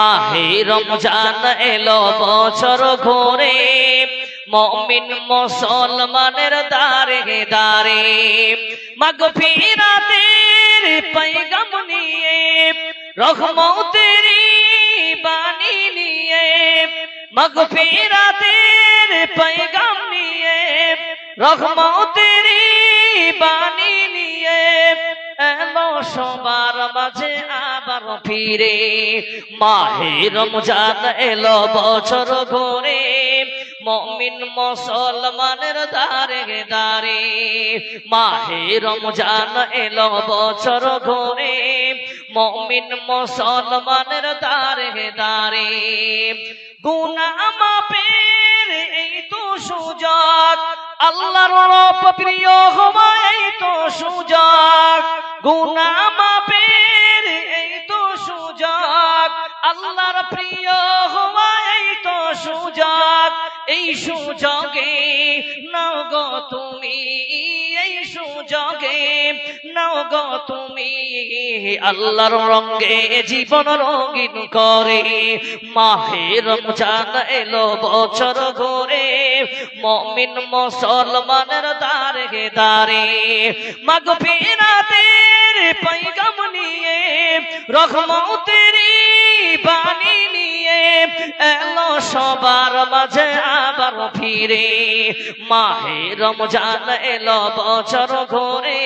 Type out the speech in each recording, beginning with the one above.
মাহে রমজান এলো বছর ঘুরে, মুমিন মুসলমানের দারে দারে মাগফিরাতের পয়গাম নিয়ে, রহমতের বাণী নিয়ে, মাগফিরাতের পয়গাম নিয়ে, রহমতের বাণী নিয়ে এলো সবার মাঝে আবার ফিরে। মাহে রমজান এলো বছর ঘুরে, মুমিন মুসলমানের দারে দারে মাহে রমজান এলো বছর ঘুরে, মুমিন মুসলমানের দারে দারে গুনাহ মাফের এই তো সুযোগ, আল্লাহর রব প্রিয় হওয়া এই তো সুযোগ, গুনাহ মাফের এই তো সুযোগ, আল্লাহর প্রিয় হওয়া এই তো সুযোগ। এই সুযোগে নাও গো তুমি, এই সুযোগে নাও গো তুমি, আল্লাহর রঙে জীবন রঙিন করে। মাহে রমজান এলো বছর ঘুরে, মুমিন মুসলমানের দারে দারে মাগফিরাতের পয়গাম নিয়ে, রহমতের বাণী নিয়ে এলো সবার মাঝে আবার ফিরে। মাহে রমজান এলো বছর ঘুরে,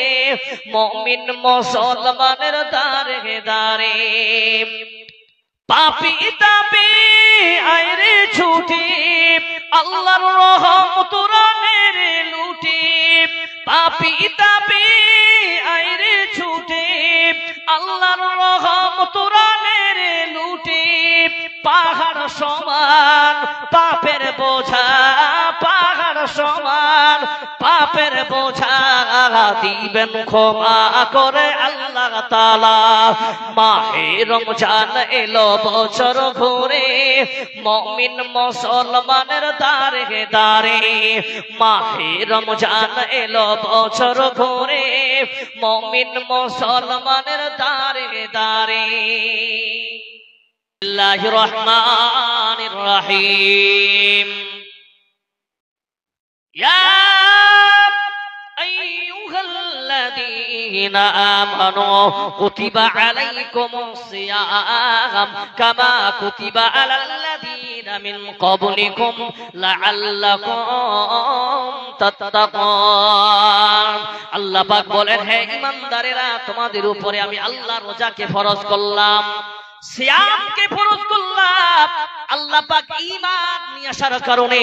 মুমিন মুসলমানের দারে দারে পাপী তাপী আইরে ছুটি, আল্লাহর রহমত রানের লুটি, পাপী তাপী আইরে ছুটি, আল্লাহর রহমত রানের লুটি। পাহাড় সমান পাপের বোঝা, পাহাড় সমান পাপের বোঝা দিবেন ক্ষমা করে আল্লাহ তাআলা। মাহে রমজান এলো বছর ঘুরে, মুমিন মুসলমানের দারে দারে মাহে রমজান এলো বছর ঘুরে, মুমিন মুসলমানের দারে দারে। বিসমিল্লাহির রহমানির রহিম। ইয়া আইয়ুহাল্লাযীনা আমানু কুতিবা আলাইকুমুস সিয়াম কামা কুতিবা আলাল্লাযীনা মিন ক্বাবলিকুম লাআল্লাকুম তাত্তাকুন। আল্লাহ পাক বলেন, হে ঈমানদারেরা, তোমাদের উপরে আমি আল্লাহ রোজাকে ফরজ করলাম, সিয়ামকে ফরজ করলাম। আল্লাহ পাক ঈমান নিয়ে আসার কারণে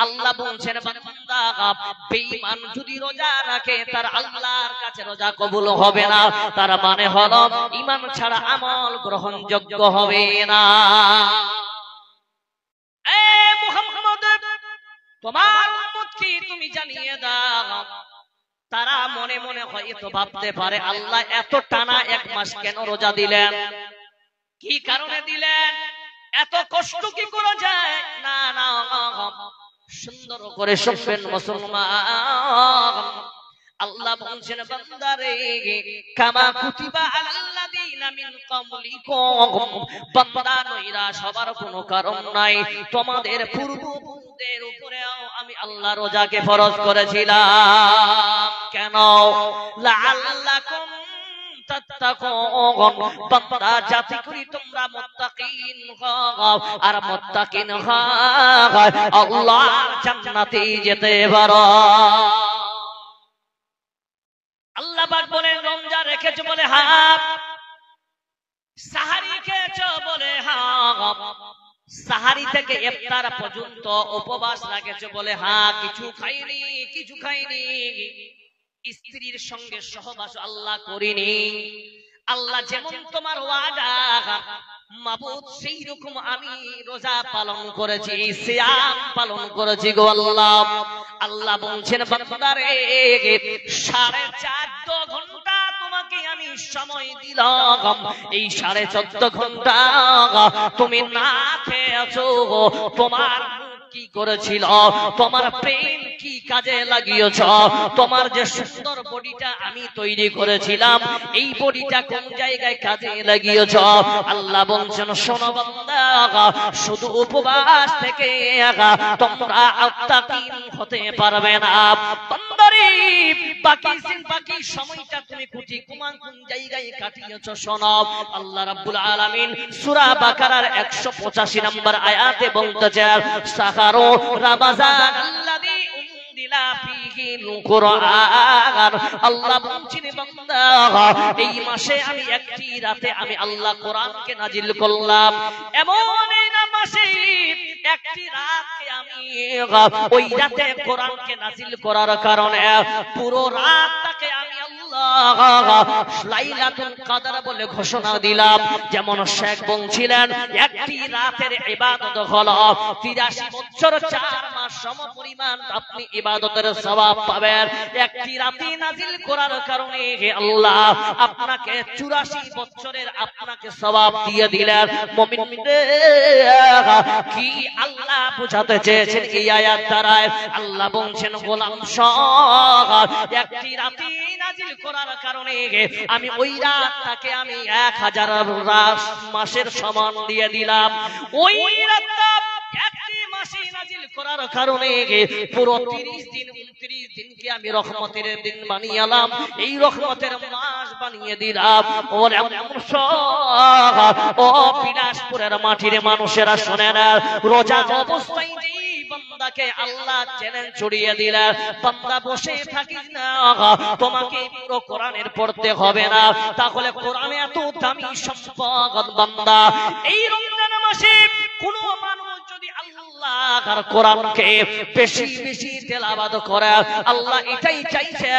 আল্লাহ বলছেন, বান্দা বেঈমান যদি রোজা রাখে তার আল্লাহর কাছে রোজা কবুল হবে না। তার মানে হলো ঈমান ছাড়া আমল গ্রহণযোগ্য হবে না। এ মুহাম্মদ, তোমার উম্মতকে তুমি জানিয়ে দাও, তারা মনে মনে হয়তো ভাবতে পারে আল্লাহ এত টানা এক মাস কেন রোজা দিলেন, কি কারণে দিলেন, এত কষ্ট কি করা যায়? না না, সুন্দর করে শুনবেন মুসলমান। আল্লাহ বলছেন, বান্দারে কামা কুতিবা আলাল্লাযীনা মিন ক্বাবলিকুম, বান্দা নৈরাশ হবার কোনো কারণ নাই, তোমাদের পূর্বপুরুষদের উপরেও আমি আল্লাহ রোজাকে ফরজ করেছিলাম। কেন? লাআল্লাকুম তাত্তাকুন, বান্দা যাতে করে তোমরা মুত্তাকিন হও, আর মুত্তাকিন হয় আল্লাহর জান্নাতে যেতে পারো। আল্লাহ পাক বলেন, রোজা রেখেছো বলে হ্যাঁ, সাহারি খেয়েছো বলে হ্যাঁ, সাহারি থেকে ইফতার পর্যন্ত উপবাস রেখেছো বলে হ্যাঁ, কিছু খাইনি, কিছু খাইনি, স্ত্রীর সঙ্গে সহবাস আল্লাহ করিনি। আল্লাহ যেমন তোমার ওয়াদা মাবুদ, সেই রকম আমি রোজা পালন করেছি, সিয়াম পালন করেছি গো আল্লাহ। আল্লাহ বলছেন, বান্দারে 14.5 ঘন্টা তোমাকে আমি সময় দিলাম, এই 14.5 ঘন্টা তুমি না খেয়েছো, তোমার কি করেছিল, তোমার প্রেম কি কাজে লাগিয়েছ? তোমার যে সুন্দর বডিটা আমি তৈরি করেছিলাম, এই বডিটা কোন জায়গায় কাজে লাগিয়েছ? আল্লাহ বলছেন, শোনো বান্দা, শুধু উপবাস থেকে তোমরা আত্তাকিন হতে পারবে না। বান্দারে, বাকি সময়টা তুমি কোন জায়গায় কাটিয়েছো শোনো। আল্লাহ রাব্বুল আলামিন সূরা বাকারার 185 নম্বর আয়াতে বলতেছেন, সাহারু রামাজান আল্লাযী উনজিলা ফীহিল কুরআন। আল্লাহ বলছেন, বান্দা, এই মাসে আমি একটি রাতে আমি আল্লাহ কোরআনকে নাজিল করলাম। এমন এই মাসে একটি রাতকে আমি ওই রাতে কোরআনকে নাজিল করার কারণে পুরো রাতটাকে আমি লাইলাতুল কদর বলে ঘোষণা দিলাম। যেমন শেখ বলছিলেন, একটি রাতের ইবাদত হলো 83 বছর 4 মাস সমপরিমাণ আপনি ইবাদতের সওয়াব পাবেন। একটি রাতে নাজিল করার কারণে আল্লাহ আপনাকে 84 বছরের আপনাকে সওয়াব দিয়ে দিলেন। মুমিনদের কি আল্লাহ বুঝাতে চেয়েছেন এই আয়াত দ্বারা? আল্লাহ বলছেন, গোলাম শোন, একটি রাতে নাজিল করার কারণে আমি ওই রাতটাকে আমি 1000 মাসের সমান দিয়ে দিলাম। ওই রাতটা একটি মাসে নাজিল করার কারণে পুরো 30 দিন 29 দিনকে আমি রহমতের দিন বানিয়েলাম, এই রহমতের মাস বানিয়ে দিলাম। ও বিলাসপুরের মাটির মানুষেরা শোনেন, রোজা অবস্থায় বান্দাকে আল্লাহ চ্যালেঞ্জ ছড়িয়ে দিলেন, বান্দা বসে থাকিস না, তোমাকে পুরো কোরআনের পড়তে হবে না। তাহলে কোরআনে এত দামি সম্পদ বান্দা, এই রমজান মাসে কোন মানুষ যদি আল্লাহর কোরআনকে বেশি বেশি তেলাওয়াত করে, আল্লাহ এটাই চাইছে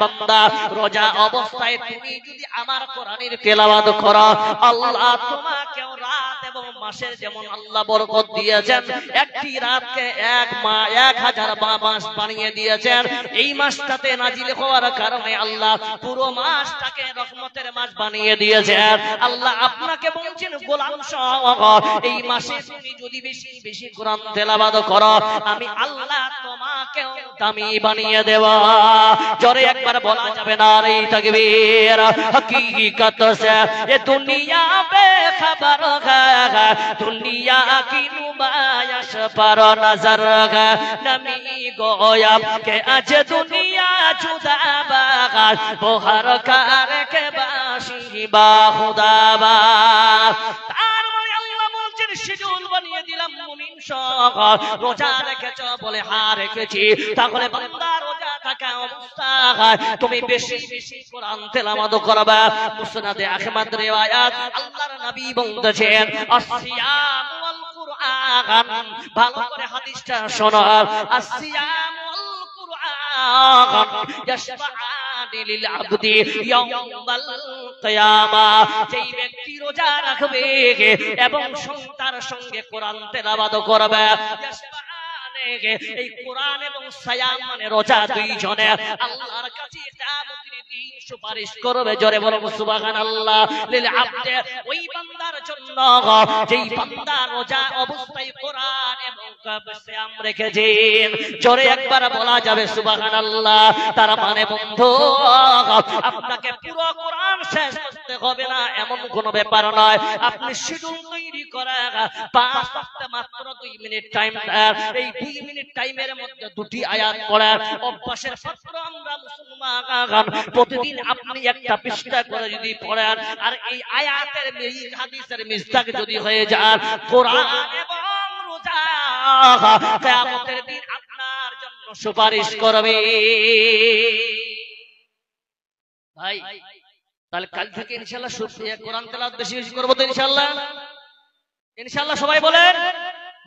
বান্দা রোজা অবস্থায় তুমি যদি আমার কোরআনের তেলাওয়াত করো, আল্লাহ তোমাকে রাত এবং মাসের যেমন আল্লাহ বরকত দিয়েছেন, একটি রাতকে 1000 মাস বানিয়ে দিয়েছেন। এই মাসটাতে নাজিল হওয়ার কারণে আল্লাহ পুরো মাসটাকে রহমতের মাস বানিয়ে দিয়েছেন। আল্লাহ আপনাকে বলছেন, গোলাম শোন, এই মাসে তুমি যদি বেশি বেশি কোরআন তেলাওয়াত করো, আমি আল্লাহ তোমাকে দামি বানিয়ে দেব। জোরে একবার বলা যাবে না রে তাকবীর। हकीकत से ये दुनिया बेखबर है, दुनिया की नुमाइश पर नजर है। नमी गोया के आज दुनिया जुदा बागार, वो हर कार के बाशी बाखुदाबा। শিডিউল বানিয়ে দিলাম মুমিন সহ, রোজা রেখেছো বলে হ্যাঁ রেখেছি, তাহলে বান্দা রোজা থাকা অবস্থায় তুমি বেশি বেশি কোরআন তেলাওয়াত করবে। মুসনাদে আহমদ রিওয়ায়াত, আল্লাহর নবী বলতেছেন, আসসিয়াম ওয়াল কুরআন। ভালো করে হাদিসটা শোনো, আসসিয়াম ওয়াল কুরআন ইয়াশফাআনি লিল আবদি ইয়াউমাল কিয়ামা। যেই ব্যক্তি রোজা রাখবে এবং তার সঙ্গে কোরআন তেলাওয়াত করবে, এই কোরআন এবং সিয়াম মানে রোজা দুইজনে আল্লাহর কাছে কিয়ামতের দিন সুপারিশ করবে। জোরে বলো সুবহানাল্লাহ। লিল আবদে, ওই বান্দার জন্য যেই বান্দা রোজা অবস্থায় কোরআন এবং সিয়াম রেখেছেন। জোরে একবার বলা যাবে সুবহানাল্লাহ। তার মানে বন্ধু, আপনাকে পুরো কোরআন শেষ করতে হবে না এমন কোনো ব্যাপার নয়। আপনি শিডিউল তৈরি করে 5 ওয়াক্ত মাত্র 2 মিনিট টাইম দেন, এই 2 মিনিট টাইমের মধ্যে 2টি আয়াত পড়ার অভ্যাসের ছাত্র আমরা মুসলমান। প্রতিদিন আপনি একটা পৃষ্ঠা করে যদি পড়েন, আর এই আয়াতের হাদিসের মিস্তাক যদি হয়ে যায়, কোরআন এবং রোজা কিয়ামতের দিন আপনার জন্য সুপারিশ করবে। ভাই, তাহলে কাল থেকে ইনশাআল্লাহ কোরআন তেলাওয়াত বেশি বেশি করব তো ইনশাআল্লাহ। ইনশাআল্লাহ সবাই বলেন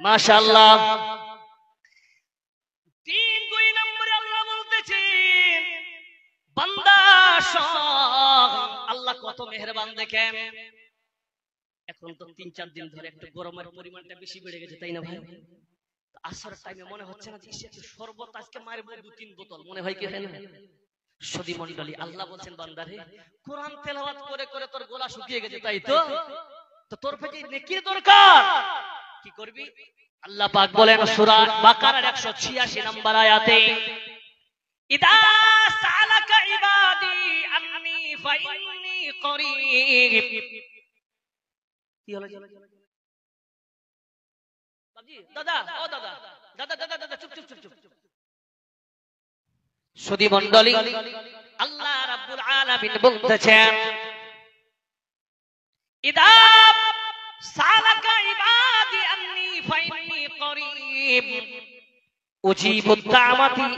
মাশাআল্লাহ। 2 নম্বরে আল্লাহ বলতেছেন, বান্দা শোন, আল্লাহ কত মেহেরবান দেখেন। এখন তো 3-4 দিন ধরে একটু গরমের পরিমাণটা বেশি বেড়ে গেছে, তাই না ভাই? আসর টাইমে মনে হচ্ছে না যে একটু শরবত আজকে মারবো 2-3 বোতল, মনে হয় কি হয় না? সদী মণ্ডলী, আল্লাহ বলছেন, বান্দারে কোরআন তেলাওয়াত করে করে তোর গলা শুকিয়ে গেছে, তাই তো? তো তোর প্রতি নেকির দরকার, কি করবি? আল্লাহ পাক বলেন সূরা বাকারার 186 নম্বর আয়াতে, ইদা সালাকা ইবাদি আন্নী ফাইন্নী করিব। কি হলো বাবজি? দাদা, ও দাদা, দাদা দাদা দাদা, চুপ চুপ চুপ চুপ। সুধী মণ্ডলী, আল্লাহ রাব্বুল আলামিন বলতেছেন, ইদা সালাকা ইবাদি আন্নী ফাইন্নী করিব উজিবুদ দাওয়াতি।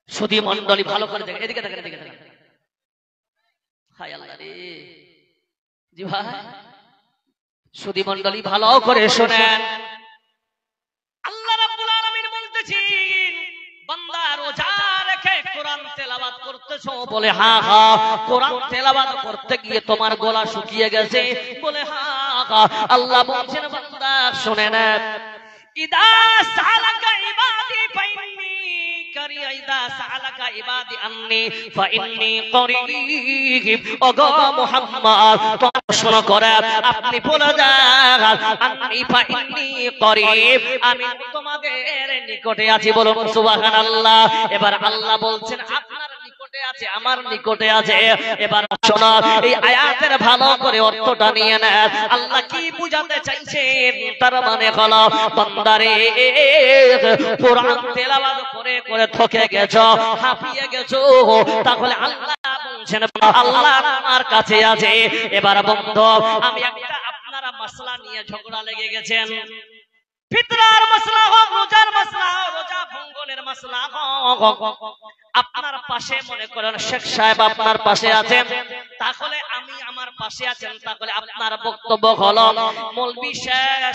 সুধী মণ্ডলী ভালো করে দেখেন, এদিকে দেখেন, এদিকে দেখেন। হায় আল্লাহ রে, জি ভাই, সুধী মণ্ডলী ভালো করে শোনেন। আল্লাহ রাব্বুল আলামিন বলতেছেন, বান্দা রোজা রেখে কোরআন তেলাওয়াত করতেছো? বলে হ্যাঁ হ্যাঁ। কোরআন তেলাওয়াত করতে গিয়ে তোমার গলা শুকিয়ে গেছে? বলে হ্যাঁ হ্যাঁ। আল্লাহ বলছেন, বান্দা শুনে না, ইদা সালাকা ইবাদি ফাইন্নী করিব, ইদা সালাকা ইবাদি আন্নী ফাইন্নী করিব। ওগো মুহাম্মদ, প্রশ্ন করে আপনি বলে দেন, আন্নী ফাইন্নী করিব, আমি তোমাদের নিকটে আছি। বলুন সুবহানাল্লাহ। এবার আল্লাহ বলছেন, আপনার নিকটে আছে, আমার নিকটে আছে। এবার শোনো, এই আয়াতের ভালো করে অর্থটা নিয়ে নেন। আল্লাহ কি বুঝাতে চাইছেন? তার মানে হলো, বান্দারে কোরআন তেলাওয়াত করে করে থকে গেছো, হাঁপিয়ে গেছো, তাহলে আল্লাহ বলছেন আল্লাহ আমার কাছে আছে। এবার বন্ধু, আমি একটা আপনারা মাসলা নিয়ে ঝগড়া লেগে গেছেন, ফিতরার মাসলা হোক, রোজার মাসলা হোক, রোজা ভঙ্গনের মাসলা হোক, আপনার পাশে মনে করেন শেখ সাহেব আপনার পাশে আছেন, তাহলে আমি আমার পাশে আছেন, তাহলে আপনার বক্তব্য হলো মৌলভী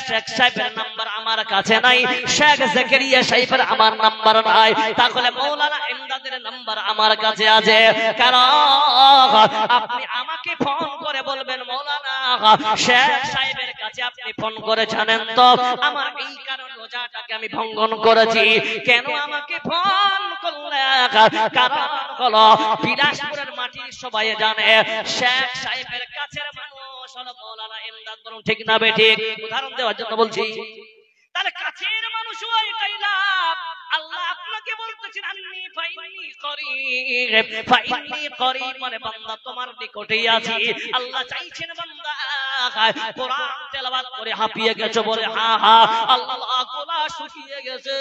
শেখ সাহেবের নাম্বার আমার কাছে নাই, শেখ জাকারিয়া সাহেবের আমার নাম্বার নাই, তাহলে মাওলানা ইমদাদের নাম্বার আমার কাছে আছে। কারণ আপনি আমাকে ফোন করে বলবেন, মাওলানা শেখ সাহেবের কাছে আপনি ফোন করে জানেন তো আমার এই কারণ রোজাটাকে আমি ভঙ্গন করেছি। কেন আমাকে ফোন করলেন? কারণ হলো বিলাসপুরের মাটি সবাই জানে শেখ সাহেবের কাছের মানুষ হলো মাওলানা ইমদাদ। বলুন ঠিক না বেঠিক? উদাহরণ দেওয়ার জন্য বলছি। তাহলে কাছের মানুষ এটাই লাভ। আল্লাহ আপনাকে বলতেছেন, আন্নী ফাইন্নী করিব, ফাইন্নী করিব মানে বান্দা তোমার নিকটেই আছি। আল্লাহ চাইছেন বান্দা কোরআন তেলাওয়াত করে হাঁপিয়ে গেছো? বলে হ্যাঁ হ্যাঁ। আল্লাহ গলা শুকিয়ে গেছে,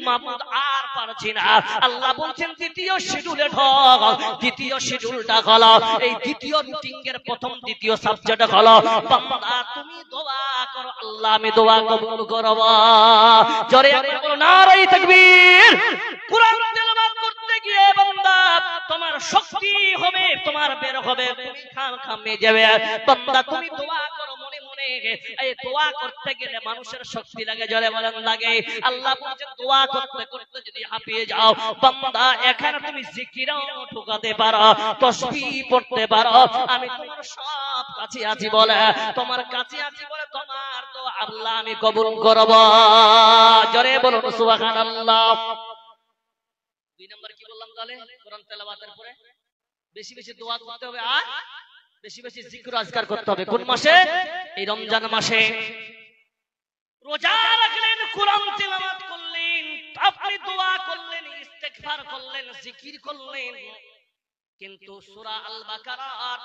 মাবুদ আর পারছি না। আল্লাহ বলছেন দ্বিতীয় শিডিউলে ঢোক। দ্বিতীয় শিডিউলটা হলো, এই দ্বিতীয় রুটিনের প্রথম দ্বিতীয় সাবজেক্ট হলো, বান্দা তুমি দোয়া করো, আল্লাহ আমি দোয়া কবুল করব। জোরে বলো নারায়ে তাকবীর। কোরআন তেলাওয়াত করতে গিয়ে বান্দা তোমার শক্তি হবে, তোমার বের হবে, তুমি খামে যাবে। বান্দা তুমি দোয়া করো মনে মনে। এই দোয়া করতে গেলে মানুষের শক্তি লাগে, জোরে বলেন লাগে। আল্লাহ বলেন দোয়া করতে করতে যদি হাঁপিয়ে যাও বান্দা, এখানে তুমি জিকিরও ঢুকাতে পারো, তাসবিহ পড়তে পারো, আমি তোমার সব কাছে আছি বলে, তোমার কাছে আছি বলে তোমার দোয়া আল্লাহ আমি কবুল করব। জোরে বলুন সুবহানাল্লাহ। দুই নাম্বার কি বললাম তাহলে? কোরআন তেলাওয়াতের পরে বেশি বেশি দোয়া করতে হবে আর বেশি বেশি জিকির আজকার করতে হবে। কোন মাসে? এই রমজান মাসে। রোজা রাখলেন, কোরআন তেলাওয়াত করলেন, আপনি দোয়া করলেন, ইস্তেগফার করলেন, জিকির করলেন, কিন্তু সূরা আল বাকারার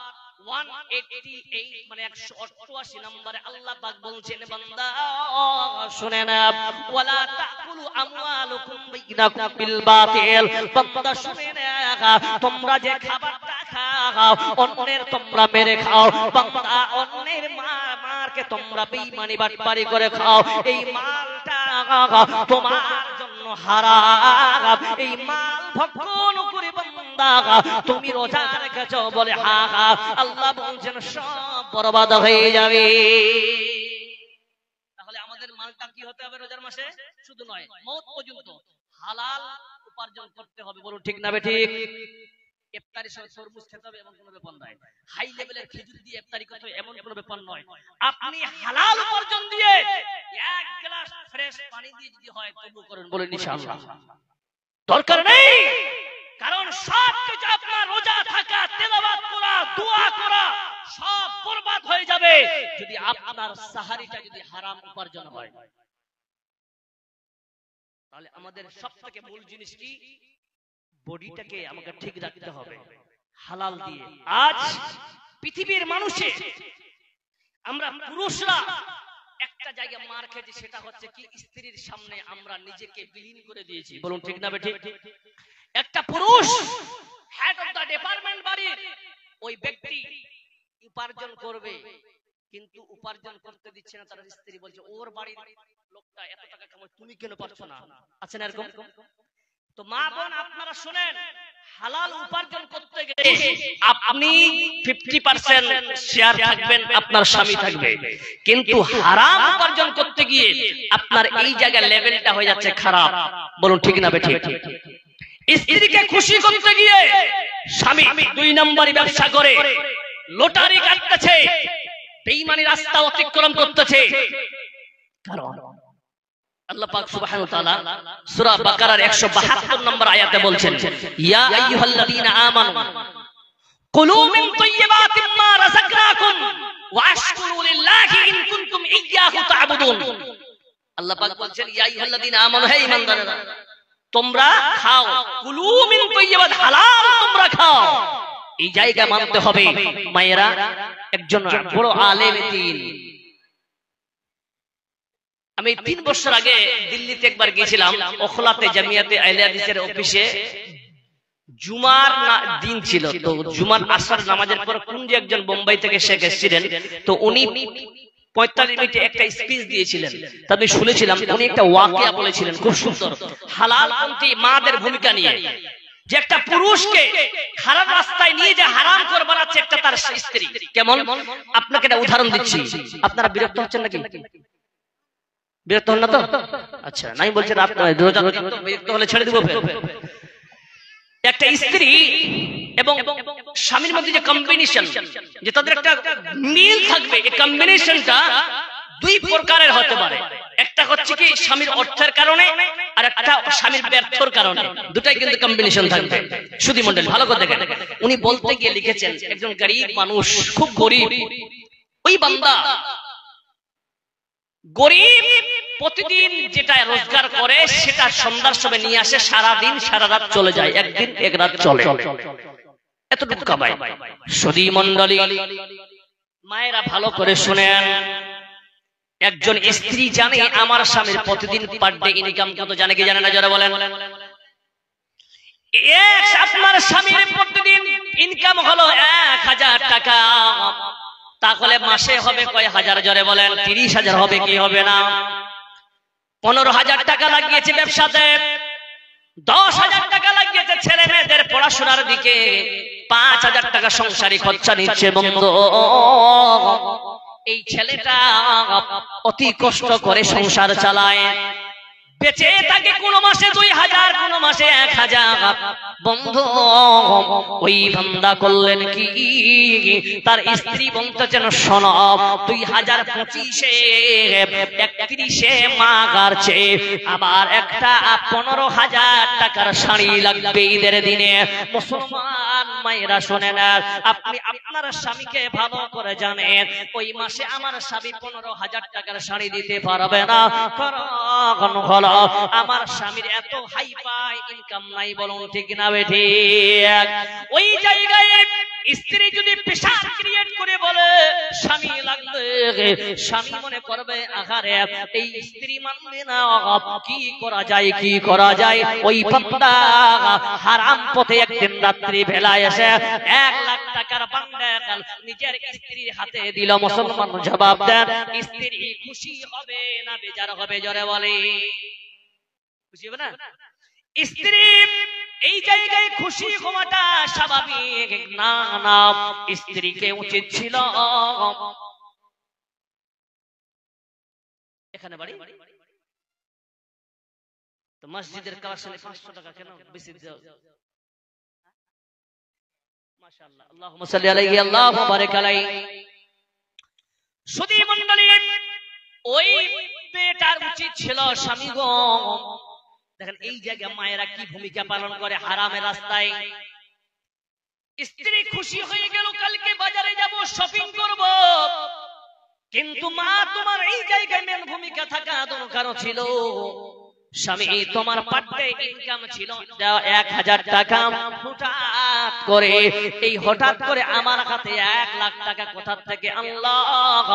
188 মানে 188 নম্বরে আল্লাহ পাক বলছেন, বান্দা শুনে না, ওয়ালা তাকুলু আমওয়ালুকুম বাইনাকুম বিল বাতিল। বান্দা শুনে না, তোমরা যে খাবারটা খাও অন্যের তোমরা মেরে খাও, বান্দা অন্যের মারকে তোমরা বেঈমানি বাটপারি করে খাও, এই মালটা তোমার জন্য হারাম। এই মাল ভক্ষণ করে বান্দা তুমি রোজা রেখেছো? বলে হ্যাঁ হ্যাঁ। আল্লাহ বলছেন সব বরবাদ হয়ে যাবে। তাহলে আমাদের মালটা কি হতে হবে রোজার মাসে? শুধু নয়, মওত পর্যন্ত হালাল উপার্জন করতে হবে। বলুন ঠিক না বেঠিক? ইফতারি সময় তরমুজ খেতে হবে এমন কোনো ব্যাপার নয়, হাই লেভেলের খেজুর দিয়ে ইফতারি করতে হবে এমন কোনো ব্যাপার নয়। আপনি হালাল উপার্জন দিয়ে এক গ্লাস ফ্রেশ পানি দিয়ে যদি হয় তবু করেন, বলেন ইনশাআল্লাহ। দরকার নেই, কারণ সব কিছু আপনার রোজা থাকা, তেলাওয়াত করা, দোয়া করা সব বরবাদ হয়ে যাবে যদি আপনার সাহারিটা যদি হারাম উপার্জন হয়। তাহলে আমাদের সবথেকে মূল জিনিস কি? বডিটাকে আমাকে ঠিক রাখতে হবে হালাল দিয়ে। আজ পৃথিবীর মানুষে আমরা পুরুষরা একটা জায়গায় মার খেয়েছি, সেটা হচ্ছে কি স্ত্রীর সামনে আমরা নিজেকে বিলীন করে দিয়েছি। বলুন ঠিক না বেঠিক? একটা পুরুষ হেড অফ দা ডিপার্টমেন্ট বাড়ির, ওই ব্যক্তি উপার্জন করবে কিন্তু উপার্জন করতে দিচ্ছে না তার স্ত্রী, বলছে ওর বাড়ির লোকটা এত টাকা কামায় তুমি কেন পারছো না? আছেন এরকম? তো মা বোন আপনারা শুনেন, হালাল উপার্জন করতে গেলে আপনি 50% শেয়ার থাকবেন, আপনার স্বামী থাকবে, কিন্তু হারাম উপার্জন করতে গিয়ে আপনার এই জায়গায় লেভেলটা হয়ে যাচ্ছে খারাপ। বলুন ঠিক না বেঠিক? স্ত্রীকে খুশি করতে গিয়ে স্বামী 2 নম্বরই ব্যবসা করে, লটারি কাটতেছে, বেঈমানি রাস্তা অতিক্রম করতেছে। কারণ আল্লাহ পাক সুবহানাহু ওয়া তাআলা সূরা বাকারার 172 নম্বর আয়াতে বলছেন, ইয়া আইয়ুহাল্লাযীনা আমানু কুলু মিন তাইয়্যিবাতি মা রাযাকনাকুম ওয়া আশকুরু লিল্লাহি ইন কুনতুম ইয়্যাহু তা'বুদুন। আল্লাহ পাক বলছেন, ইয়া আইয়ুহাল্লাযীনা আমানু, হে ঈমানদারেরা তোমরা খাও, কুলু মিন তাইয়্যিবাত, হালাল তোমরা খাও। এই জায়গা মানতে হবে মায়েরা। একজন বড় আলেম দ্বীন, আমি 3 বছর আগে দিল্লিতে একবার গিয়েছিলাম, ওখলাতে জামিয়াতে আহলে হাদিসের অফিসে জুমার দিন ছিল। তো জুমার আসর নামাজের পর কোন যে একজন বোম্বাই থেকে শেখ এসেছিলেন, তো উনি 45 মিনিটে একটা স্পিচ দিয়েছিলেন। তা আমি শুনেছিলাম, উনি একটা ওয়াকিয়া বলেছিলেন খুব সুন্দর, হালালপন্থী মাদের ভূমিকা নিয়ে, যে একটা পুরুষকে খারাপ রাস্তায় নিয়ে যে হারাম করে বানাচ্ছে একটা তার স্ত্রী। কেমন? আপনাকে একটা উদাহরণ দিচ্ছি, আপনারা বিরক্ত হচ্ছেন নাকি? বিরক্ত হন না তো? আচ্ছা, নাই বলছেন আপনারা বিরক্ত হলে ছেড়ে দিব। একটা স্ত্রী এবং স্বামীর মধ্যে যে কম্বিনেশন, যে তাদের একটা মিল থাকবে, এই কম্বিনেশনটা 2 প্রকারের হতে পারে। একটা হচ্ছে কি স্বামীর অর্থের কারণে, আর একটা স্বামীর ব্যর্থর কারণে, দুটাই কিন্তু কম্বিনেশন থাকবে। সুধী মণ্ডল ভালো করে দেখেন, উনি বলতে গিয়ে লিখেছেন, একজন গরিব মানুষ, খুব গরিব, ওই বান্দা গরিব প্রতিদিন যেটা রোজগার করে সেটা সন্ধ্যার সময় নিয়ে আসে, সারা দিন সারা রাত চলে যায়, একদিন এক রাত চলে, এতটুকু কামায়। সুধী মণ্ডলী মায়েরা ভালো করে শুনেন, একজন স্ত্রী জানে আমার স্বামীর প্রতিদিন পার ডে ইনকাম কত, জানে কি জানে না? যারা বলেন, আপনার স্বামীর প্রতিদিন ইনকাম হলো 1000 টাকা, তাহলে মাসে হবে কয় হাজার? জোরে বলেন। 30,000 হবে কি হবে না? 15,000 টাকা লাগিয়েছে ব্যবসাতে, 10,000 টাকা লাগিয়েছে ছেলে মেয়েদের পড়াশোনার দিকে, 5,000 টাকা সংসারী খরচা নিচ্ছে বন্ধু। এই ছেলেটা অতি কষ্ট করে সংসার চালায়, বেঁচে থাকে কোন মাসে 2,000, কোন মাসে 1,000। বন্ধু ওই বান্দা করলেন কি, তার স্ত্রী বলতেছেন, শোনো 2025-এ 31-এ মা গারছে, আবার একটা 15,000 টাকার শাড়ি লাগবে ঈদের দিনে। মুসলমান মায়েরা শোনেন, আপনি আপনার স্বামীকে ভালো করে জানেন ওই মাসে আমার স্বামী 15,000 টাকার শাড়ি দিতে পারবে না। কারণ হলো আমার স্বামীর এত হাই ফাই ইনকাম নাই। বলুন ঠিক না বেঠিক? ওই জায়গায় স্ত্রী যদি প্রেসার ক্রিয়েট করে বলে স্বামী লাগবে, স্বামী মনে করবে আহারে এই স্ত্রী মানবে না, কি করা যায়, কি করা যায়? ওই বান্দা হারাম পথে একদিন রাত্রি বেলায় এসে 1 লাখ টাকার বান্ডেল নিজের স্ত্রীর হাতে দিল। মুসলমান জবাব দেন, স্ত্রী খুশি হবে না বেজার হবে? জোরে বলে, খুশি হবে না? স্ত্রী এই জায়গায় খুশি হওয়াটা স্বাভাবিক না? না, স্ত্রীকে উচিত ছিল, এখানে বাড়ি তো মসজিদের কালেকশনে 500 টাকা কেন বেশি দাও? মাশাআল্লাহ, আল্লাহুম্মা সাল্লি আলাইহি, আল্লাহুম্মা বারিক আলাইহি। সুধী মণ্ডলী, ওই বেটার উচিত ছিল, স্বামী গো দেখেন এই জায়গায় মায়েরা কি ভূমিকা পালন করে হারামের রাস্তায়। স্ত্রী খুশি হয়ে গেল, কালকে বাজারে যাব, শপিং করব, কিন্তু মা তোমার এই জায়গায় মেন ভূমিকা থাকা দরকার ছিল। স্বামী তোমার পার্টে ইনকাম ছিল 1000 টাকা, হঠাৎ করে আমার হাতে 1 লাখ টাকা কোথা থেকে আল্লাহ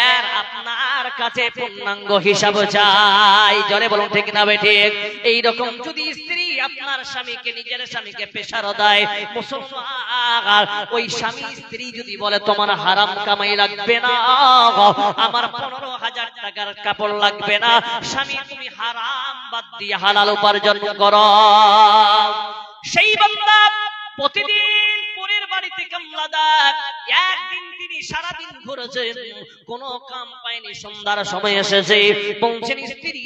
এর আপনার কাছে পূর্ণাঙ্গ হিসাব চাই। জোরে বলুন ঠিক না ঠিক? এইরকম যদি স্ত্রী আপনার স্বামীকে, নিজের স্বামীকে প্রেসার দেয়, মুসলমান ওই স্বামী স্ত্রী যদি বলে তোমার হারাম কামাই লাগবে না, আমার 15,000 টাকার কাপড় লাগবে না, স্বামী তুমি হারাম বাদ দিয়ে হালাল উপার্জন করো, সেই বান্দা প্রতিদিন পরের বাড়িতে কামলা দেয়। একদিন তিনি সারাদিন ঘুরেছেন, কোনো কাম পায়নি, সন্ধ্যার সময় এসেছে, বলছেন স্ত্রী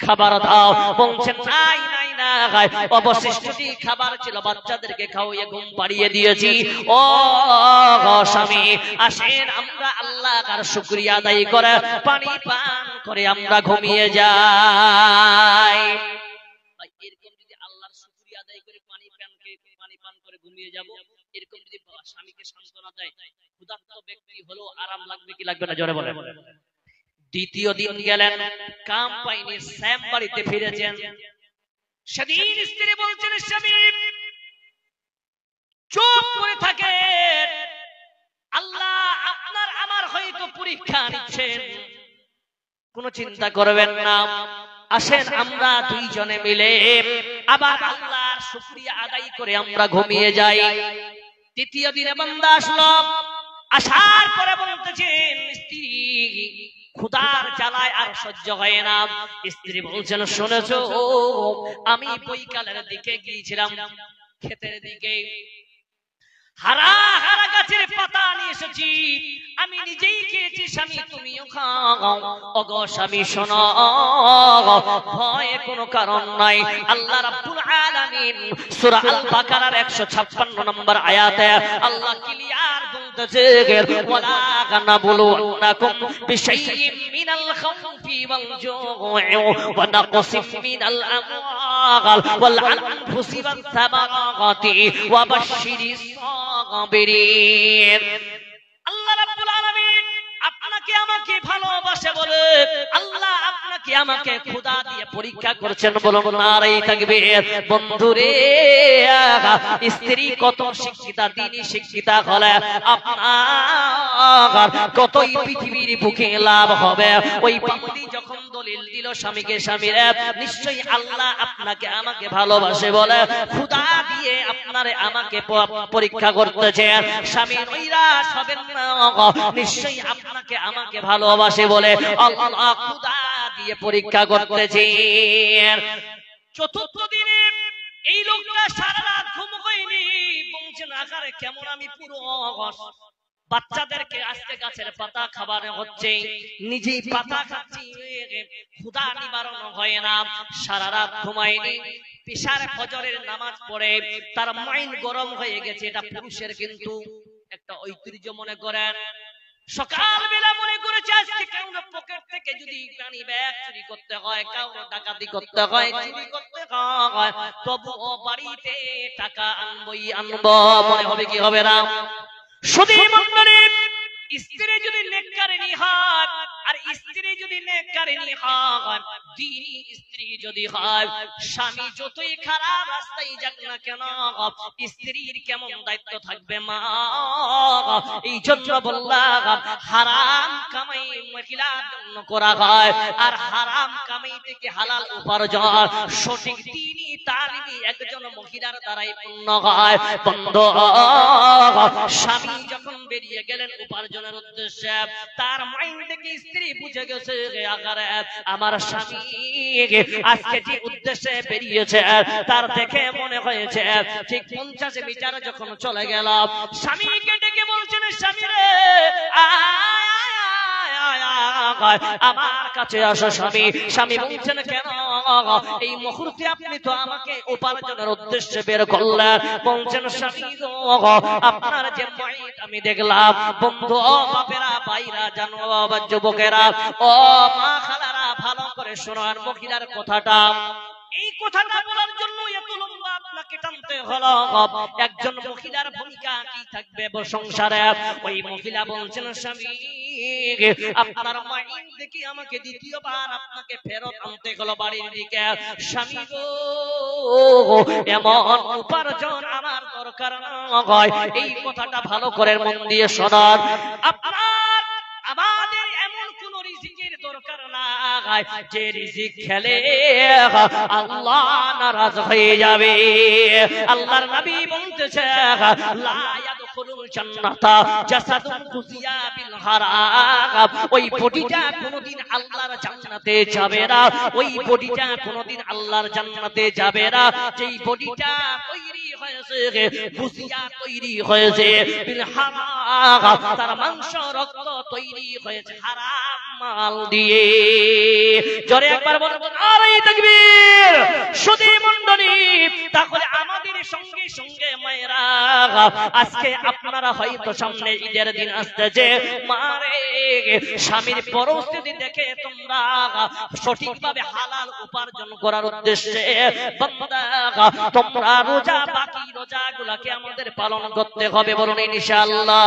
খাবার দাও, বলছেন নাই নাই না, অবশিষ্ট যে খাবার ছিল বাচ্চাদেরকে খাওয়িয়ে ঘুম পাড়িয়ে দিয়েছি। ও স্বামী আসেন আমরা আল্লাহর শুকরিয়া আদায় করে পানি পান করে আমরা ঘুমিয়ে যাই। এরকম যদি আল্লাহর শুকরিয়া আদায় করে পানি পান করে ঘুমিয়ে যাব, এরকম যদি স্বামীকে সান্ত্বনা দেয়, ক্ষুধার্ত ব্যক্তি হলো আরাম লাগবে কি লাগবে না? জোরে বলেন। দ্বিতীয় দিন গেলেন, কাম পাইনি, স্যাম বাড়িতে ফিরেছেন। সেদিন স্ত্রী বলছেন স্বামী চুপ করে থাকে, আল্লাহ আপনার আমার হয়তো পরীক্ষা নিচ্ছেন, কোনো চিন্তা করবেন না, আসেন আমরা দুইজনে মিলে আবার আল্লাহর শুকরিয়া আদায় করে আমরা ঘুমিয়ে যাই। তৃতীয় দিনে বান্দা আসলো, আসার পরে বলতেছেন স্ত্রী ক্ষুধার জ্বালায় আর সহ্য হয় না। স্ত্রী বলছেন শুনেছো, আমি বৈকালের দিকে গিয়েছিলাম ক্ষেতের দিকে, হারা হারা গাছের পাতা নিয়ে এসেছি, আমি নিজেই খেয়েছি, স্বামী তুমিও খাও। ওগো স্বামী শোনো, ভয়ে কোনো কারণ নাই। আল্লাহ রাব্বুল আলামিন সূরা আল বাকারার 156 নম্বর আয়াতে আল্লাহ ক্লিয়ার বলতেছে, ওয়ালা গানাবুলুনাকুম বিশাইইম মিনাল খাউফি ওয়াল জু'i ওয়া নাকসিম মিনাল আমওয়াল ওয়াল আনফুসি ওয়াস সামারাতি ওয়া বাশশিরিস সাবিরিন। আল্লাহ রাব্বুল আলামিন আপনাকে আমাকে ভালোবাসে বলে আল্লাহ আপনাকে আমাকে খোদা দিয়ে পরীক্ষা করছেন। বলুন নারে তাকবীর। বন্ধুরে, স্ত্রী কত শিক্ষিতা, দ্বীনি শিক্ষিতা হলে আপনার কতই পৃথিবীর বুকে লাভ হবে। ওই বান্দি যখন দলিল দিল স্বামীকে, স্বামীরে নিশ্চয়ই আল্লাহ আপনাকে আমাকে ভালোবাসে বলে খোদা দিয়ে আপনারে আমাকে পরীক্ষা করতেছে। স্বামী নৈরাশ হবেন না, নিশ্চয়ই আপনাকে আমাকে ভালোবাসে বলে আল্লাহ খোদা দিয়ে পরীক্ষা করতেছে। চতুর্থ দিনে এই লোকটা সারা রাত ঘুম হয়নি, বলছেন আকারে কেমন আমি পুরো বাচ্চাদেরকে আজকে গাছের পাতা খাওয়ানো হচ্ছে, নিজেই পাতা খাচ্ছি, ক্ষুধা নিবারণ হয় না, সারা রাত ঘুমায়নি। পেশার ফজরের নামাজ পড়ে তার মাইন্ড গরম হয়ে গেছে। এটা পুরুষের কিন্তু একটা ঐতিহ্য মনে করেন। সকালবেলা মনে করেছে আজকে কাউকে পকেট থেকে যদি পানি ব্যাগ চুরি করতে হয়, কাউকে ডাকাতি করতে হয়, চুরি করতে হয়, তবু ও বাড়িতে টাকা আনবই আনবো, মনে হবে কি হবে না? সুধী মণ্ডলী, স্ত্রী যদি নেককারিনী হয়, আর স্ত্রী যদি নেককারিনী হয়, দ্বীনি স্ত্রী যদি হয়, স্বামী যতই খারাপ রাস্তায় যাক না কেন, স্ত্রীর কেমন দায়িত্ব থাকবে মা। এই জন্য বললাম হারাম কামাই মহিলার জন্য করা হয়, আর হারাম কামাই থেকে হালাল উপার্জন সঠিক দ্বীনি তালিমি একজন মহিলার দ্বারাই পূর্ণ হয়। বন্ধু, স্বামী যখন বেরিয়ে গেলেন উপার্জনের উদ্দেশ্যে, তার মাইন্ড থেকে স্ত্রী বুঝে গেছে আমার স্বামী আজকে যে উদ্দেশ্যে বেরিয়েছে তার দেখে মনে হয়েছে ঠিক 50 মিটার যখন চলে গেল, স্বামীকে ডেকে বলছেন স্বামী রে আমার কাছে আসো স্বামী। স্বামী বলছেন কেন? এই মুহূর্তে আপনি তো আমাকে উপার্জনের উদ্দেশ্যে বের করলেন। বলছেন স্বামী আপনার যে মাইন্ড আমি দেখলাম। বন্ধু, ও বাপেরা, ভাইরা, জানো, যুবকেরা, ও মা খালারা, ভালো করে শোনার মহিলার কথাটা। এই কথাটা বলার জন্য এত লম্বা আপনাকে টানতে হলো। একজন মহিলার ভূমিকা কি থাকবে সংসারে? ওই মহিলা বলছেন স্বামী আপনার মাইন দেখি আমাকে দ্বিতীয়বার আপনাকে ফেরত আনতে হলো বাড়ির দিকে। স্বামী গো, এমন উপার্জন আমার দরকার নয়, এই কথাটা ভালো করে মন দিয়ে শোনান। আপনার আমাদের এমন কোন রিজিকের দরকার নাই যে রিজিক খেলে আল্লাহ নারাজ হয়ে যাবে। আল্লাহর নবী বলতেছে, লা ইয়াদখুলুল জান্নাতা জাসাদুন কুসিয়া বিল হারাম। ওই বডিটা কোনদিন আল্লাহর জান্নাতে যাবে না, ওই বডিটা কোনদিন আল্লাহর জান্নাতে যাবে না যেই বডিটা তৈরি হয়েছে, কুসিয়া তৈরি হয়েছে বিল হারাম, তার মাংস রক্ত তৈরি হয়েছে হারাম মাল দিয়ে। জোরে একবার বলুন নারে তাকবীর। সুধী মণ্ডলী, তাহলে আমাদের সঙ্গে সঙ্গে মায়েরা, আজকে আপনারা হয়তো সামনে ঈদের দিন আসতেছে, মারে স্বামীর পরিস্থিতি দেখে তোমরা সঠিকভাবে হালাল উপার্জন করার উদ্দেশ্যে বান্দা তোমরা রোজা, বাকি রোজাগুলোকে আমাদের পালন করতে হবে, বলুন ইনশাআল্লাহ।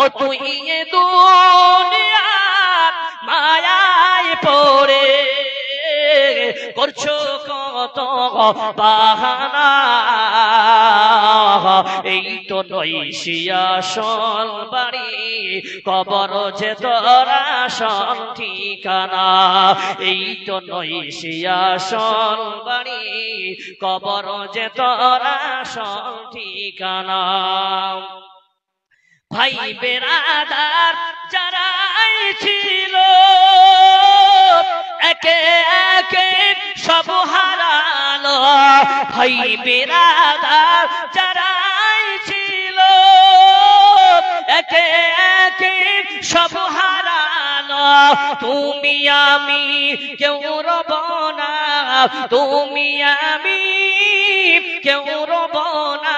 ও তুই এ দুনিয়ার মায়ায় পড়ে করছো কত বাহানা, এই তো নয় সিয়াসল বাড়ি, কবর যে তোর আসল ঠিকানা। এই তো নয় সিয়াসল বাড়ি, কবর যে তোর আসল ঠিকানা। ভাই বেরাদার যারাই ছিল একে একে সব হারালো, ভাই বেরাদার যারাই ছিল একে একে সব হারালো। তুমি আমি কেউ রব না, তুমি আমি কেউ রব না,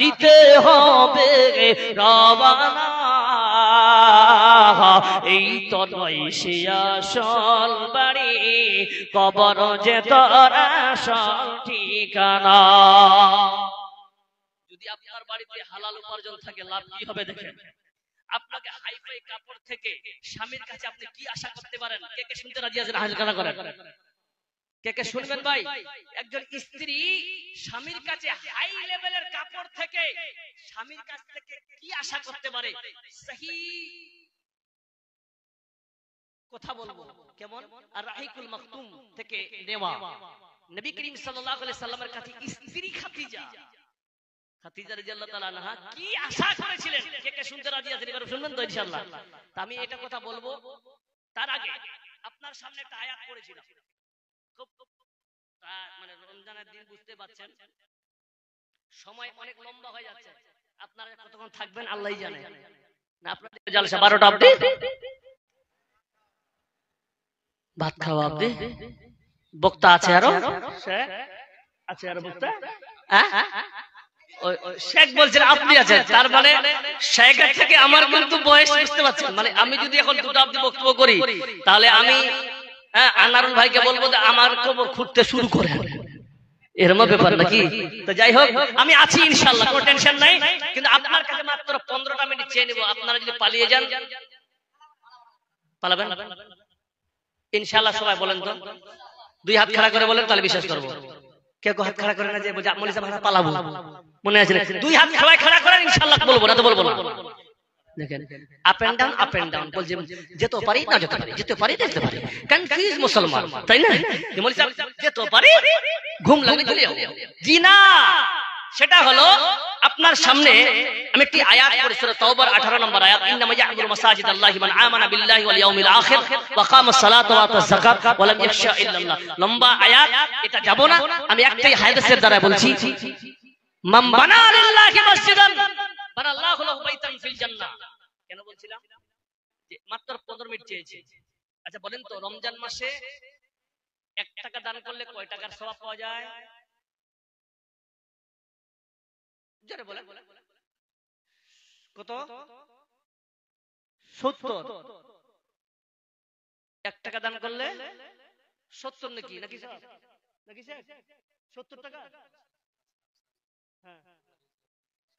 দিতে হবে রবানা। এই তো নয় সিয়াসল বাড়ি, কবর যে তোর আসল ঠিকানা। যদি আপনার বাড়িতে হালাল উপার্জন থাকে লাভ কি হবে দেখেন। আপনাকে হাইফাই কাপড় থেকে স্বামীর কাছে আপনি কি আশা করতে পারেন? কে কে শুনতে রাজি আছেন? হাত খাড়া করেন। কে কে শুনবেন ভাই? একজন স্ত্রী স্বামীর কাছে হাই লেভেলের কাপড় থেকে স্বামীর কাছ থেকে কি আশা করতে পারে? সহি কথা বলবো কেমন? আর রাহিকুল মাকতুম থেকে নেওয়া নবী করিম সাল্লাল্লাহু আলাইহি সাল্লামের কাছে স্ত্রী খাদিজা, খাদিজা রাদিয়াল্লাহু তাআলা আনহা কি আশা করেছিলেন? কে কে শুনতে রাজি আছেন? এবার শুনবেন তো ইনশাআল্লাহ। তা আমি এটা কথা বলবো, তার আগে আপনার সামনে একটা আয়াত পড়েছিলাম। খুব মানে রমজানের দিন বুঝতে পারছেন, সময় অনেক লম্বা হয়ে যাচ্ছে। আপনারা কতক্ষণ থাকবেন আল্লাহই জানে। না আপনাদের জলসা 12টা অবধি ভাত খাওয়া অবধি। বক্তা আছে আরো? আছে আরো বক্তা? শেখ বলছেন আপনি আছেন, তার মানে শেখের থেকে আমার কিন্তু বয়স বুঝতে পারছেন। মানে আমি যদি এখন 2টা অবধি বক্তব্য করি তাহলে আমি আনারুল ভাইকে বলবো যে আমার কবর খুঁড়তে শুরু করে, এরকম ব্যাপার নাকি? তো যাই হোক, আমি আছি ইনশাআল্লাহ, কোনো টেনশন নাই। কিন্তু আপনার কাছে মাত্র 15টা মিনিট চেয়ে নেব। আপনারা যদি পালিয়ে যান, পালাবেন ইনশাআল্লাহ। সবাই বলেন তো, 2 হাত খাড়া করে বলেন, তাহলে বিশ্বাস করব। কে কো হাত খাড়া করে না যে বলে আমলি সাহেব আমরা পালাবো, মনে আছে? 2 হাত সবাই খাড়া করেন, ইনশাআল্লাহ বলবো না তো বলবো না। দেখেন আপ এন্ড ডাউন বলছে, যেতে পারি না যেতে পারি, যেতে পারি যেতে পারি, কনফিউজ মুসলমান, তাই না? আমলি সাহেব যেতে পারি, ঘুম লাগলে চলে যাও। জি না, সেটা হলো আপনার সামনে আমি একটি আয়াত পড়ি, সূরা তাওবার 18 নম্বর আয়াত, ইন্নামা ইয়া'মুরু মাসাজিদাল্লাহি মান আমানা বিল্লাহি ওয়াল ইয়াউমিল আখির ওয়া কামাস সালাতা ওয়া আতাস যাকাত ওয়া লাম ইয়াখশা ইল্লাল্লাহ। লম্বা আয়াত, এটা যাব না, আমি একটাই হাদিসের দ্বারা বলছি। মান বানা লিল্লাহি মসজিদান বানাল্লাহু লাহু বাইতান ফিল জান্নাহ। কেন বলছিলাম যে মাত্র 15 মিনিট চেয়েছি। আচ্ছা বলেন তো, রমজান মাসে 1 টাকা দান করলে কয় টাকার সওয়াব পাওয়া যায়? জোরে বলেন। কত? 70। 1 টাকা দান করলে 70 নাকি? নাকি স্যার? নাকি স্যার? 70 টাকা?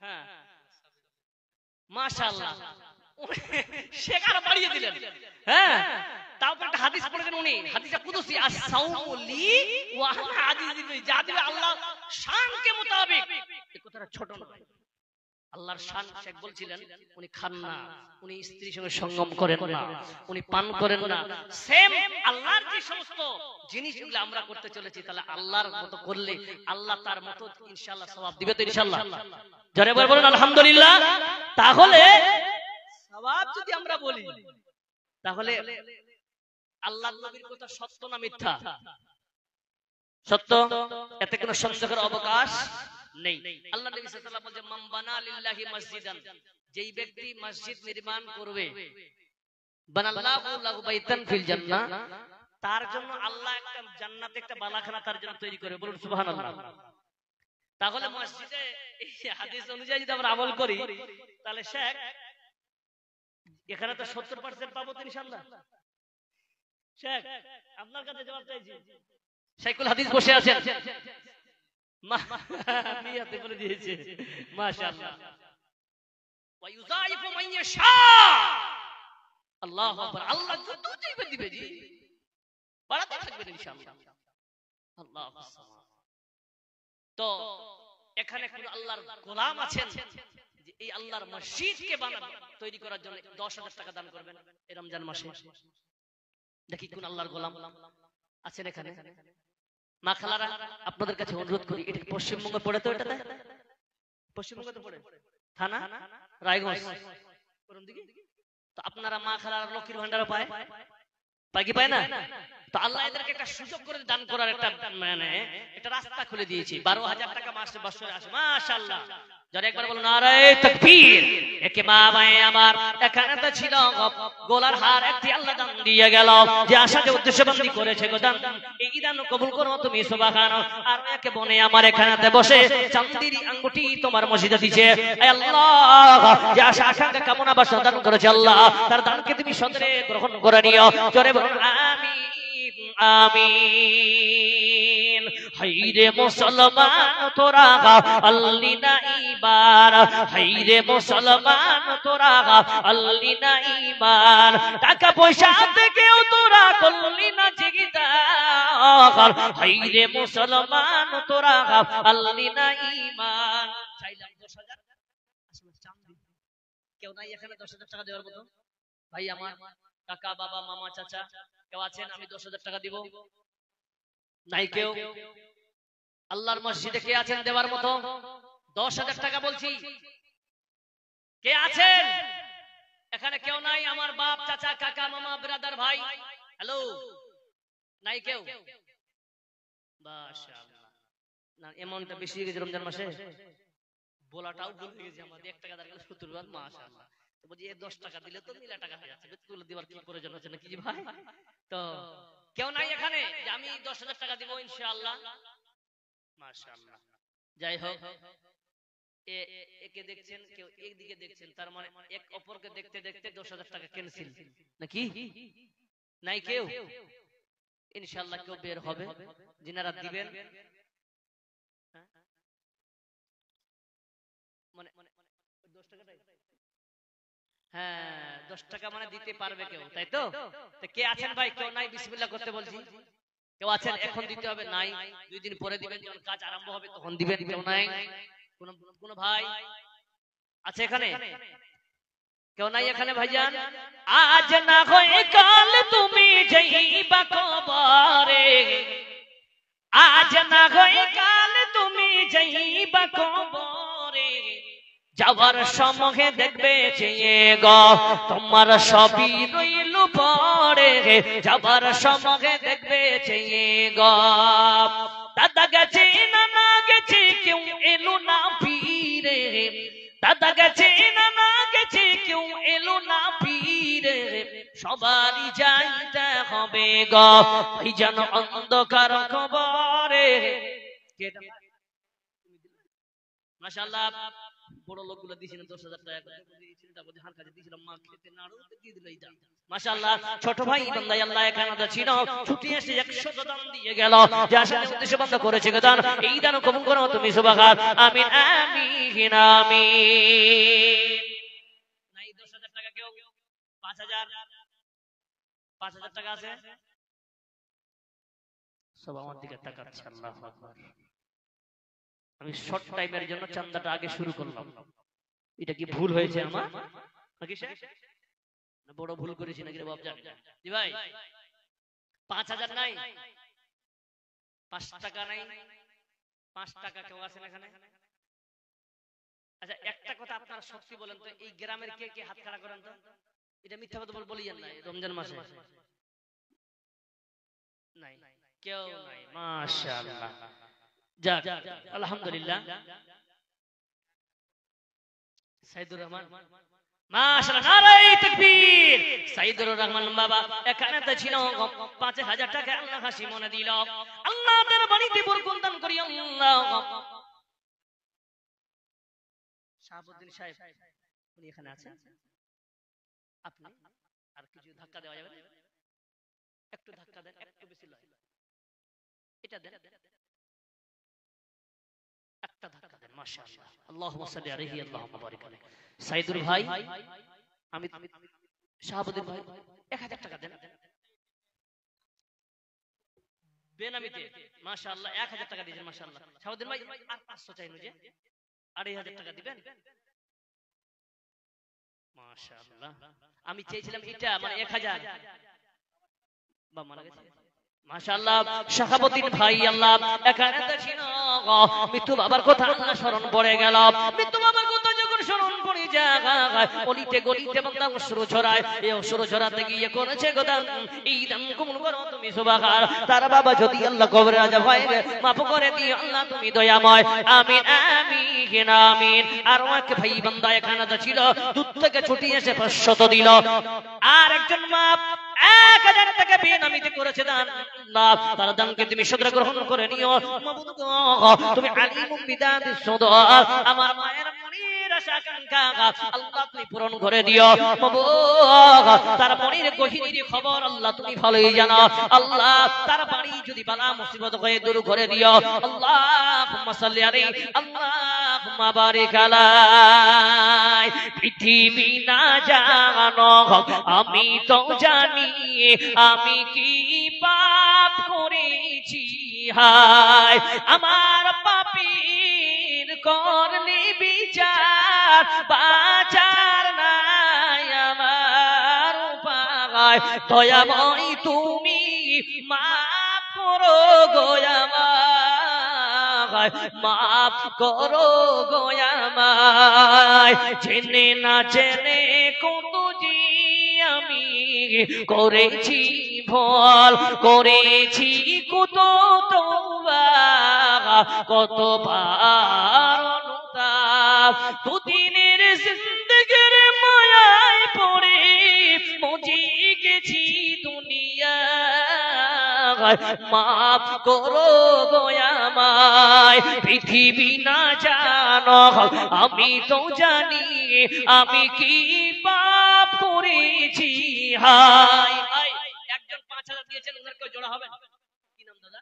হ্যাঁ হ্যাঁ, মাশাআল্লাহ। শেখ আরো বাড়িয়ে দিলেন। হ্যাঁ, তারপর একটা হাদিস পড়েছেন উনি, হাদিসে কুদসি, আস-সাওমু লি ওয়া আনা আজিজুল বি, যা দিবে আল্লাহ শানকে মোতাবেক। এই কথাটা ছোট নয়, আল্লাহর শান। শেখ বলছিলেন উনি খান না, উনি স্ত্রীর সঙ্গে সঙ্গম করেন না, উনি পান করেন না। সেম আল্লাহর যে সমস্ত জিনিসগুলো আমরা করতে চলেছি, তাহলে আল্লাহর মতো করলে আল্লাহ তার মতো ইনশাআল্লাহ সওয়াব দিবে তো ইনশাআল্লাহ। জোরে বলুন আলহামদুলিল্লাহ। তাহলে সওয়াব যদি আমরা বলি, তাহলে আল্লাহর নবীর কথা সত্য না মিথ্যা? সত্য, এতে কোনো সন্দেহের অবকাশ নেই। আল্লাহ নবী সাল্লাল্লাহু আলাইহি ওয়াসাল্লাম বলেন, মান বানা লিল্লাহি মসজিদান, যেই ব্যক্তি মসজিদ নির্মাণ করবে, বানাল্লাহু লাহু বাইতান ফিল জান্নাহ, তার জন্য আল্লাহ একটা জান্নাতে একটা বালাখানা তার জন্য তৈরি করে। বলুন সুবহানাল্লাহ। তাহলে মসজিদে এই হাদিস অনুযায়ী যদি আমরা আমল করি, তাহলে শেখ এখানে তো 70% পাবো তো ইনশাআল্লাহ। শেখ আপনার কাছে জবাব চাইছি, শাইখুল হাদিস বসে আছেন, নিয়াতে বলে দিয়েছে মাশাআল্লাহ। ওয়া ইউযাইফু মান ইয়াশা, আল্লাহু আকবার। আল্লাহ যত দিবে দিবে জি, বাড়াতে থাকবেন ইনশাআল্লাহ। আল্লাহু আকবার। তো এখানে কোন আল্লাহর গোলাম আছেন যে এই আল্লাহর মসজিদকে বানাবেন, তৈরি করার জন্য 10,000 টাকা দান করবেন এই রমজান মাসে? দেখি কোন আল্লাহর গোলাম আছেন এখানে? মা খালারা, আপনাদের কাছে অনুরোধ করি, এটা পশ্চিমবঙ্গে পড়ে তো? এটাতে পশ্চিমবঙ্গে তো পড়ে, থানা রায়গঞ্জ কোন দিকে? তো আপনারা মা খালারা লক্ষ্মীর ভান্ডারও পায়, পায় কি পায় না? তো আল্লাহ এদেরকে একটা সুযোগ করে দান করার একটা মানে একটা রাস্তা খুলে দিয়েছে। 12,000 টাকা মাসে বছরে আসে, মাশাআল্লাহ। যারা একবার বলুন নারায়ে তাকবীর। একে মা ভাই আমার, এখানে তো ছিল গোলার হার, একটি আল্লাহ দান দিয়ে গেল, যে আশা যে উদ্দেশ্যবন্দি করেছে গো দান, এই দান কবুল করো তুমি সুবহানাল্লাহ। আর একে বনে আমার এখানেতে বসে চাঁদির আঙ্গুটি তোমার মসজিদে দিয়েছে, হে আল্লাহ, যে আশা আকাঙ্ক্ষা কামনা বাসনা দান করেছে আল্লাহ, তার দানকে তুমি সদরে গ্রহণ করে নিও। জোরে বলুন আমিন আমিন। হাইরে মুসলমান তোরা আল্লি না ঈমান, হাইরে মুসলমান তোরা আল্লি না ঈমান, টাকা পয়সা থেকেও তোরা করলি না জিগিদার, হাইরে মুসলমান তোরা আল্লি না ঈমান। চাইলাম 10,000, আসলে চাঁদি কেউ নাই এখানে 10,000 টাকা দেওয়ার মতো? ভাই আমার, কাকা বাবা মামা চাচা কেউ আছেন? আমি 10,000 টাকা দিব? নাই কেউ? আল্লাহর মসজিদে কে আছেন দেওয়ার মতো? 10,000 টাকা বলছি, কে আছেন এখানে? কেউ নাই? আমার বাপ চাচা কাকা মামা ব্রাদার ভাই, হ্যালো, নাই কেউ? মাশাআল্লাহ। না এমনটা বেশি হয়ে গেছে রমজান মাসে, বলাটাও ভুলে গেছি আমাদের। 1 টাকা দাঁড়ালে 70 বার, মাশাআল্লাহ। তো বলছি 10 টাকা দিলে তো মিলা টাকা হয়ে যাচ্ছে, তুলে দেওয়ার কি প্রয়োজন আছে নাকি জি ভাই? তো কেউ নাই এখানে যে আমি 10,000 টাকা দিব ইনশাআল্লাহ? মাশাআল্লাহ। যাই হোক, একে দেখছেন, কেউ একদিকে দেখছেন, তার মানে এক অপরকে দেখতে দেখতে 10,000 টাকা ক্যান্সেল নাকি? নাই কেউ? ইনশাআল্লাহ কেউ বের হবে যিনারা দিবেন। মানে 10 টাকাটাই, হ্যাঁ 10 টাকা মানে দিতে পারবে কেউ, তাই তো? তো কে আছেন ভাই? কেউ নাই? বিসমিল্লাহ করতে বলছি। কেউ আছেন? এখন দিতে হবে? নাই, 2 দিন পরে দিবেন, যখন কাজ আরম্ভ হবে তখন দিবেন। কেউ নাই? কোন ভাই আছে এখানে? কেউ নাই এখানে ভাইজান? আজ না হয় কাল তুমি যাইবা কবরে, আজ না হয় কাল তুমি যাইবা কবরে, যাওয়ার সময় দেখবে চেয়ে গো তোমার সবই রইল পড়ে, যাওয়ার সময় দেখবে চেয়ে গো। দাদা গেছে নানা গেছে কেউ এলো না পীরে, দাদা গেছে নানা গেছে কেউ এলো না পীরে, সবারই যাইতে হবে গো ভাইজান অন্ধকার কবরে। মাশাআল্লাহ, বড় লোকগুলো দিয়েছিলেন 10,000 টাকা দিয়েছিলেন, তারপর ধান কাজে দিয়েছিলাম, মা খেতে না আরো দিয়ে দিল এই দান। মাশাআল্লাহ, ছোট ভাই বান্দা আল্লাহ এখানে ছিল, ছুটি এসে 100 দান দিয়ে গেল, যা সাথে উদ্দেশ্য বন্ধ করেছে দান, এই দান কবুল করো তুমি সুবহান। আমিন আমিন আমিন। নাই 10,000 টাকা কেউ 5,000 5,000 টাকা আছে সব আমার দিকে তাকাচ্ছে। আল্লাহু আকবার। আমি শর্ট টাইমের জন্য চান্দাটা আগে শুরু করলাম। এটা কি ভুল হয়েছে আমার নাকি না বড় ভুল করেছি নাকি রে বাপজান? জি ভাই 5,000 নাই, 5 টাকা নাই, 5 টাকা কেউ আছেন এখানে? আচ্ছা একটা কথা আপনারা সত্যি বলেন তো, এই গ্রামের কে কে হাত খাড়া করেন তো? এটা মিথ্যা কথা বলিয়েন না, রমজান মাসে নাই কেউ নাই। মাশাআল্লাহ, যাক আলহামদুলিল্লাহ। সাইদুর রহমান, মাশাআল্লাহ, নারায়ে তাকবীর। সাইদুর রহমান বাবা এখানে তো ছিল, 5,000 টাকা আল্লাহ হাসি মনে দিল। আল্লাহ তার বাড়িতে বরকত দান করি। আল্লাহ শাহাবুদ্দিন সাহেব উনি এখানে আছেন, আপনি আর কিছু ধাক্কা দেওয়া যাবে না? একটু ধাক্কা দেন, একটু বেশি লয়, এটা দেন, একটা ধাক্কা দেন। মাশাআল্লাহ, আল্লাহুম্মা সাল্লি আলাইহি আল্লাহুম্মা বারিক আলাইহি। সাইদুর ভাই, আমি শাহাবুদ্দিন ভাই 1,000 টাকা দেন বেনামিতে। মাশাআল্লাহ 1,000 টাকা দিয়েছেন। মাশাআল্লাহ শাহাবুদ্দিন ভাই আর 500 চাই নুজে, 2,500 টাকা দিবেন। মাশাআল্লাহ, আমি চেয়েছিলাম এটা মানে 1,000 বা মারা গেছে। মাশাআল্লাহ শাহাবুদ্দিন ভাই আল্লাহ এখানে তো ছিল, মৃত্যু বাবার কথা আল্লাহ স্মরণ পড়ে গেল। মৃত্যু বাবার কথা যখন স্মরণ পড়ে যায়, অলিতে গলিতে বান্দা অশ্রু ছড়ায়। এই অশ্রু ছড়াতে গিয়ে করেছে গোদান, এই দান কবুল করো তুমি সুবহান। তার বাবা যদি আল্লাহ কবরে আযাব হয় মাফ করে দিও আল্লাহ, তুমি দয়াময়। আমিন আমিন আমিন। আর এক ভাই বান্দা এখানে তো ছিল, দূর থেকে ছুটি এসে 500 দিল। আর একজন মা 1,000 টাকা বেনামিতে করেছে দান। আল্লাহ তার দানকে তুমি সদর গ্রহণ করে নিও। মাবুদ গো, তুমি আলিমুম বিদাতিস সুদূর, আমার মায়ের মনের আশা আকাঙ্ক্ষা আল্লাহ তুমি পূরণ করে দিও। মাবুদ তার মনের গহীনের খবর আল্লাহ তুমি ভালোই জানো। আল্লাহ তার বাড়ি যদি বালা মুসিবত হয়ে দূর করে দিও। আল্লাহুম্মা সাল্লি আলাইহি আল্লাহুম্মা বারিক আলাইহি। পৃথিবী না জানো আমি তো জানি, আমি কি পাপ করেছি, হায় আমার পাপীর করলি বিচার, বাঁচার নাই আমার উপায়। দয়াময় তুমি মাফ করো গো আমায়, মাফ করো গো আমায়। জেনে না জেনে কত জি আমি করেছি ভুল, করেছি কত তওবা, কতবার অনুতাপ। দুদিনের জিন্দেগির মায়ায় পড়ে মজি গেছি দুনিয়ায়, মাফ করো গো আমায়। পৃথিবী না জানো আমি তো জানি, আমি কি পাপ করেছি, হায় হায়। একজন 5,000 দিয়েছেন, ওনার কেউ জোড়া হবেন? কি নাম দাদা?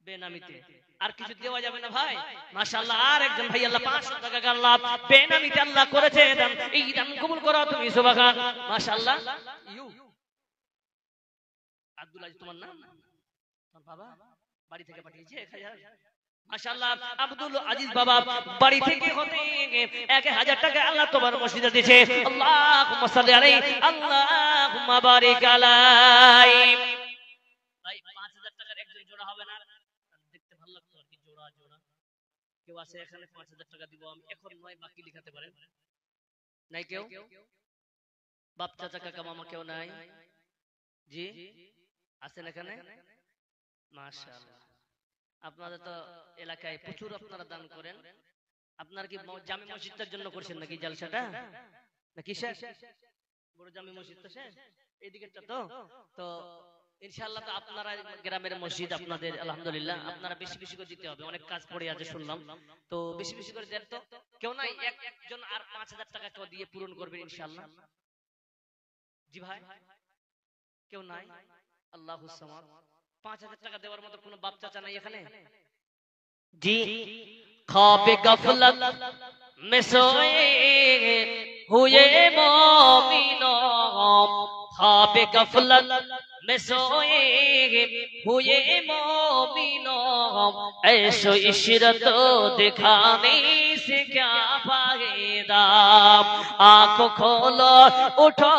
বেনামিতে আর কিছু দেওয়া যাবে না ভাই? মাশাআল্লাহ আর একজন ভাই আল্লাহ 500 টাকা আল্লাহ বেনামিতে আল্লাহ করেছে দান, এই দান কবুল করো তুমি সুবহান। মাশাআল্লাহ। ইউ আব্দুল আজিজ তোমার নাম? তোমার বাবা বাড়ি থেকে পাঠিয়েছে 1,000। মাশাআল্লাহ আব্দুল আজিজ বাবা বাড়ি থেকে হতে 1,000 টাকা আল্লাহ তোমার মসজিদে দিয়েছে। আল্লাহুম্মা সাল্লি আলাইহি আল্লাহুম্মা বারিক আলাইহি। ভাই 5,000 টাকার একজন জোড়া হবে না? দেখতে ভালো লাগতো আর কি, জোড়া জোড়া কেউ আছে এখানে? 5,000 টাকা দিব আমি এখন নয়, বাকি লিখাতে পারেন। নাই কেউ? বাপ চাচা কাকা মামা কেউ নাই? জি আছেন এখানে? মাশাআল্লাহ, আপনাদের তো এলাকায় প্রচুর আপনারা দান করেন। আপনারা কি জামে মসজিদের জন্য করছেন নাকি জালসাটা, নাকি শেষ? বড় জামে মসজিদ তো শেষ, এইদিকেরটা তো তো ইনশাআল্লাহ তো আপনারা গ্রামের মসজিদ আপনাদের আলহামদুলিল্লাহ, আপনারা বেশি বেশি করে দিতে হবে, অনেক কাজ পড়ে আছে শুনলাম, তো বেশি বেশি করে দেন। তো কেউ নাই একজন আর 5,000 টাকা কেউ দিয়ে পূরণ করবেন ইনশাআল্লাহ? জি ভাই কেউ নাই? আল্লাহুস সামাদ। 5,000 টাকা দেওয়ার মতো কোনো বাপ চাচা নাই এখানে? জি খাবে গফলত में सोए हुए मोमिनों, ख्वाब गफलत में सोए हुए मोमिनों, ऐशो इशरत दिखाने से क्या फायदा। आंखों खोलो उठो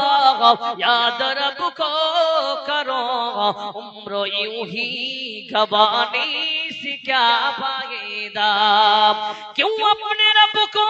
याद रब को करो, उम्र यूं ही गवाने से क्या फायदा। क्यों अपने रब को